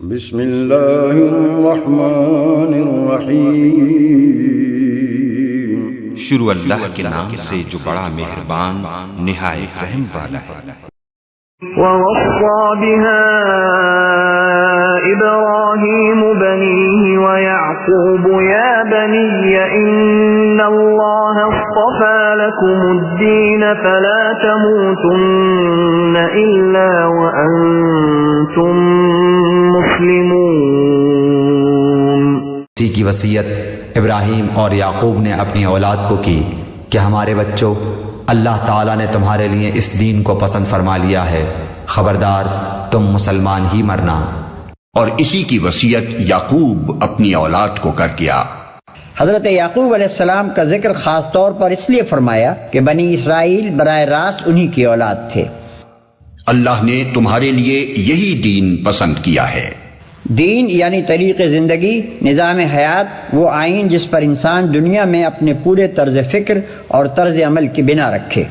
بسم اللہ الرحمن الرحیم، شروع اللہ کے نام سے جو بڑا مہربان نہایت رحم والا ہے۔ وَوَصَّى بِهَا إِبْرَاهِيمُ بَنِيهِ وَيَعْقُوبُ يَا بَنِيَّ إِنَّ اللَّهَ اصْطَفَى لَكُمُ الدِّينَ فَلَا تَمُوتُنَّ إِلَّا وَأَنْتُمْ مسلمون۔ اسی کی وصیت ابراہیم اور یعقوب نے اپنی اولاد کو کی کہ ہمارے بچوں، اللہ تعالیٰ نے تمہارے لیے اس دین کو پسند فرما لیا ہے، خبردار تم مسلمان ہی مرنا۔ اور اسی کی وصیت یعقوب اپنی اولاد کو کر کیا۔ حضرت یعقوب علیہ السلام کا ذکر خاص طور پر اس لیے فرمایا کہ بنی اسرائیل براہ راست انہی کی اولاد تھے۔ اللہ نے تمہارے لیے یہی دین پسند کیا ہے۔ دین یعنی طریق زندگی، نظام حیات، وہ آئین جس پر انسان دنیا میں اپنے پورے طرز فکر اور طرز عمل کی بنا رکھے۔